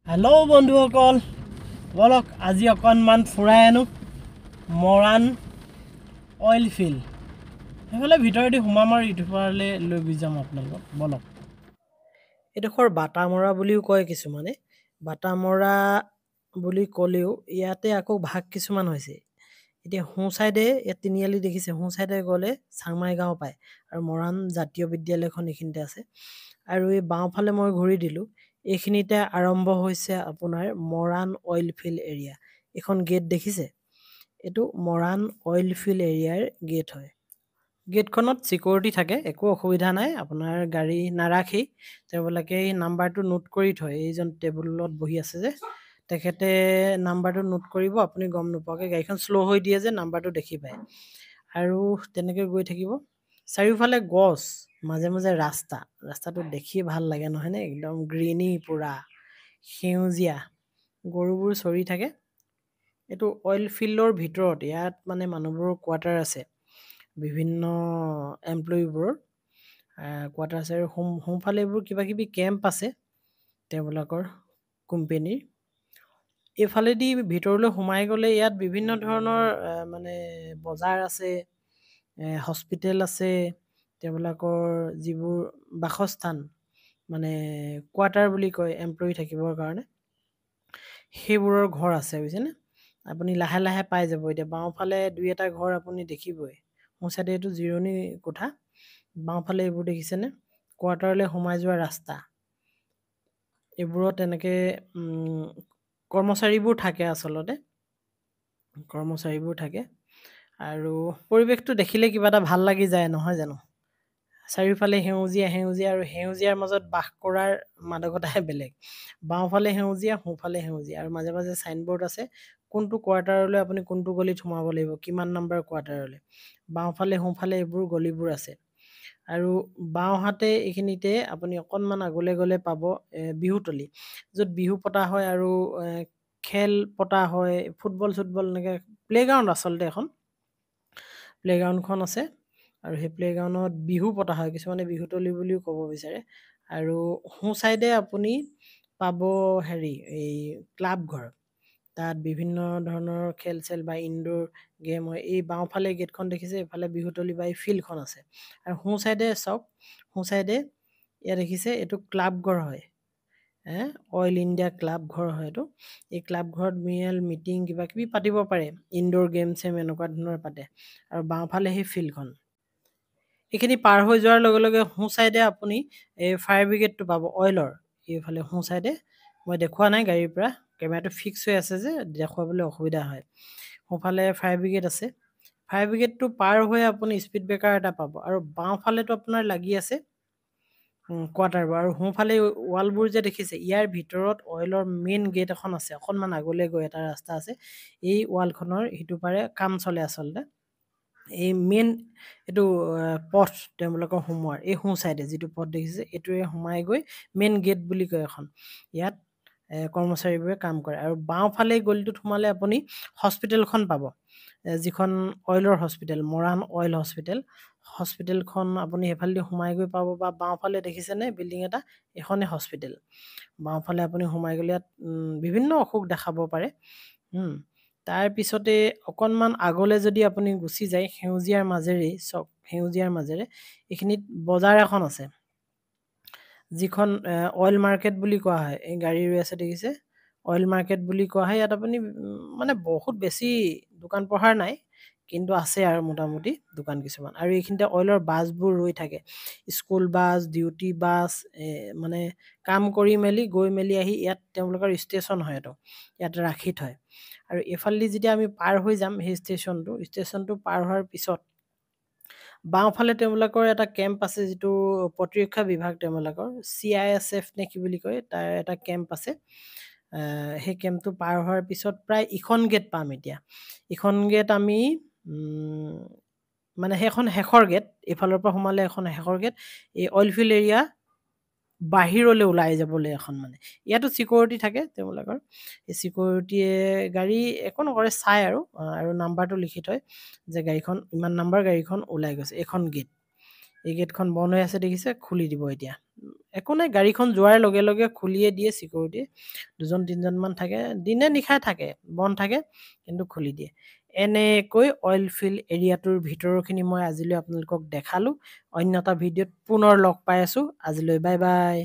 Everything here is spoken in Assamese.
হেল্ল' বন্ধুসকল, বলক আজি অকণমান ফুৰাই আনো মৰাণ অইল ফিল্ড। সেইফালে ভিতৰেদি সোমাম আৰু ইটোফালে লৈ গৈ যাম আপোনালোকক। বলক। এইডোখৰ বাটামৰা বুলিও কয় কিছুমানে। বাটামৰা বুলি ক'লেও ইয়াতে আকৌ ভাগ কিছুমান হৈছে। এতিয়া সোঁ চাইডে ইয়াত তিনিআলি দেখিছে, সোঁ চাইডে গ'লে চাংমাই গাঁও পায় আৰু মৰাণ জাতীয় বিদ্যালয়খন এইখিনিতে আছে। আৰু এই বাওঁফালে মই ঘূৰি দিলোঁ, এইখিনিতে আৰম্ভ হৈছে আপোনাৰ মৰাণ অইল ফিল্ড এৰিয়া। এইখন গেট দেখিছে, এইটো মৰাণ অইল ফিল্ড এৰিয়াৰ গেট হয়। গেটখনত চিকিউৰিটি থাকে, একো অসুবিধা নাই, আপোনাৰ গাড়ী নাৰাখেই। তেওঁবিলাকে এই নাম্বাৰটো নোট কৰি থয়। এইজন টেবুলত বহি আছে যে, তেখেতে নাম্বাৰটো নোট কৰিব, আপুনি গম নোপোৱাকৈ গাড়ীখন শ্ল' হৈ দিয়ে যে নাম্বাৰটো দেখি পায়। আৰু তেনেকৈ গৈ থাকিব। চাৰিওফালে গছ, মাজে মাজে ৰাস্তাটো দেখি ভাল লাগে নহয়নে? একদম গ্ৰীনি পূৰা সেউজীয়া, গৰুবোৰ চৰি থাকে। এইটো অইল ফিল্ডৰ ভিতৰত, ইয়াত মানে মানুহবোৰৰ কোৱাৰ্টাৰ আছে, বিভিন্ন এমপ্লয়ীবোৰৰ কোৱাৰ্টাৰ আছে। আৰু সোঁফালে এইবোৰ কিবা কিবি কেম্প আছে তেওঁবিলাকৰ কোম্পেনীৰ। এইফালেদি ভিতৰলৈ সোমাই গ'লে ইয়াত বিভিন্ন ধৰণৰ মানে বজাৰ আছে, হস্পিটেল আছে, তেওঁবিলাকৰ যিবোৰ বাসস্থান মানে কোৱাৰ্টাৰ বুলি কয় এমপ্লয়ী থাকিবৰ কাৰণে, সেইবোৰৰ ঘৰ আছে বুজিছেনে? আপুনি লাহে লাহে পাই যাব। এতিয়া বাওঁফালে দুই এটা ঘৰ আপুনি দেখিবই। সোঁ চাইডে এইটো জিৰণি কোঠা, বাওঁফালে এইবোৰ দেখিছেনে? কোৱাৰ্টাৰলৈ সোমাই যোৱা ৰাস্তা। এইবোৰত এনেকৈ কৰ্মচাৰীবোৰ থাকে, আচলতে কৰ্মচাৰীবোৰ থাকে। আৰু পৰিৱেশটো দেখিলে কিবা এটা ভাল লাগি যায় নহয় জানো? চাৰিওফালে সেউজীয়া সেউজীয়া, আৰু সেউজীয়াৰ মাজত বাস কৰাৰ মাদকতাহে বেলেগ। বাওঁফালে সেউজীয়া, সোঁফালে সেউজীয়া, আৰু মাজে মাজে চাইনবৰ্ড আছে কোনটো কোৱাৰ্টাৰলৈ আপুনি কোনটো গলিত সোমাব লাগিব, কিমান নম্বৰ কোৱাৰ্টাৰলৈ। বাওঁফালে সোঁফালে এইবোৰ গলিবোৰ আছে। আৰু বাওঁহাতে এইখিনিতে আপুনি অকণমান আগলৈ গ'লে পাব বিহুতলী, য'ত বিহু পতা হয় আৰু খেল পতা হয়, ফুটবল চুটবল এনেকৈ প্লে'গ্ৰাউণ্ড আচলতে এখন প্লে'গ্ৰাউণ্ডখন আছে। আৰু সেই প্লে'গ্ৰাউণ্ডত বিহু পতা হয়, কিছুমানে বিহুতলী বুলিও ক'ব বিচাৰে। আৰু সোঁ চাইডে আপুনি পাব এই ক্লাব ঘৰ, তাত বিভিন্ন ধৰণৰ খেল চেল বা ইনডোৰ গেম হয়। এই বাওঁফালে গেটখন দেখিছে, এইফালে বিহুতলী বা এই ফিল্ডখন আছে। আৰু সোঁ চাইডে চাওক, সোঁ চাইডে ইয়াত দেখিছে, এইটো ক্লাব ঘৰ হয়, অইল ইণ্ডিয়া ক্লাব ঘৰ হয় এইটো। এই ক্লাব ঘৰত মিটিং কিবা কিবি পাতিব পাৰে, ইনডোৰ গেম চেম এনেকুৱা ধৰণৰ পাতে। আৰু বাওঁফালে সেই ফিল্ডখন। এইখিনি পাৰ হৈ যোৱাৰ লগে লগে সোঁ চাইডে আপুনি এই ফায়াৰ ব্ৰিগেডটো পাব অইলৰ। এইফালে সোঁ চাইডে মই দেখুওৱা নাই গাড়ীৰ পৰা, কেমেৰাটো ফিক্স হৈ আছে যে দেখুৱাবলৈ অসুবিধা হয়। সোঁফালে ফায়াৰ ব্ৰিগেড আছে। ফায়াৰ ব্ৰিগেডটো পাৰ হৈ আপুনি স্পীড ব্ৰেকাৰ এটা পাব। আৰু বাওঁফালেতো আপোনাৰ লাগি আছে কোৱাৰ্টাৰবোৰ। আৰু সোঁফালে ৱালবোৰ যে দেখিছে, ইয়াৰ ভিতৰত অইলৰ মেইন গেট এখন আছে, অকণমান আগলৈ গৈ এটা ৰাস্তা আছে। এই ৱালখনৰ সিটো পাৰে কাম চলে আচলতে। এই মেইন এইটো পথ তেওঁলোকৰ সোমোৱাৰ, এই সোঁ চাইডে যিটো পথ দেখিছে, এইটোৱে সোমাই গৈ মেইন গেট বুলি কয় এখন। ইয়াত কৰ্মচাৰীবোৰে কাম কৰে। আৰু বাওঁফালে গলিটোত সোমালে আপুনি হস্পিটেলখন পাব, যিখন অইলৰ হস্পিটেল, মৰাণ অইল হস্পিটেলখন আপুনি সেইফালেদি সোমাই গৈ পাব। বা বাওঁফালে দেখিছেনে বিল্ডিং এটা, এইখনেই হস্পিটেল। বাওঁফালে আপুনি সোমাই গ'লে ইয়াত বিভিন্ন অসুখ দেখাব পাৰে। তাৰপিছতে অকণমান আগলৈ যদি আপুনি গুচি যায়, সেউজীয়াৰ মাজেৰেই চক, সেউজীয়াৰ মাজেৰে এইখিনিত বজাৰ এখন আছে, যিখন অইল মাৰ্কেট বুলি কোৱা হয়। এই গাড়ী ৰৈ আছে দেখিছে, অইল মাৰ্কেট বুলি কোৱা হয়। ইয়াত আপুনি মানে বহুত বেছি দোকান পোহাৰ নাই, কিন্তু আছে আৰু মোটামুটি দোকান কিছুমান। আৰু এইখিনিতে অইলৰ বাছবোৰ ৰৈ থাকে, স্কুল বাছ, ডিউটি বাছ, মানে কাম কৰি মেলি গৈ মেলি আহি ইয়াত তেওঁলোকৰ ষ্টেচন হয়, ইয়াত ৰাখি থয়। আৰু এইফালেদি যেতিয়া আমি পাৰ হৈ যাম সেই ষ্টেচনটো পাৰ হোৱাৰ পিছত বাওঁফালে তেওঁলোকৰ এটা কেম্প আছে, যিটো প্ৰতিৰক্ষা বিভাগ, তেওঁলোকৰ CISF নে কি বুলি কয়, তাৰ এটা কেম্প আছে। সেই কেম্পটো পাৰ হোৱাৰ পিছত প্ৰায় ইখন গেট পাম। এতিয়া ইখন গেট আমি মানে সেইখন শেষৰ গেট, এইফালৰ পৰা সোমালে এখন শেষৰ গেট। এই অইল ফিল্ড এৰিয়া বাহিৰলৈ ওলাই যাবলৈ এখন, মানে ইয়াতো চিকিউৰিটি থাকে তেওঁলোকৰ। এই চিকিউৰিটিয়ে গাড়ী একো নকৰে, চাই আৰু নাম্বাৰটো লিখি থয় যে গাড়ীখন ইমান নাম্বাৰ, গাড়ীখন ওলাই গৈছে। এইখন গেট, এই গেটখন বন্ধ হৈ আছে দেখিছে, খুলি দিব এতিয়া। একো নাই, গাড়ীখন যোৱাৰ লগে লগে খুলিয়ে দিয়ে চিকিউৰিটি। 2-3জনমান থাকে, দিনে নিশাই থাকে, বন্ধ থাকে কিন্তু খুলি দিয়ে। এনেকৈ অইল ফিল্ড এৰিয়াটোৰ ভিতৰৰখিনি মই আজিলৈ আপোনালোকক দেখালোঁ। অন্য এটা ভিডিঅ'ত পুনৰ লগ পাই আছোঁ। আজিলৈ বাই বাই।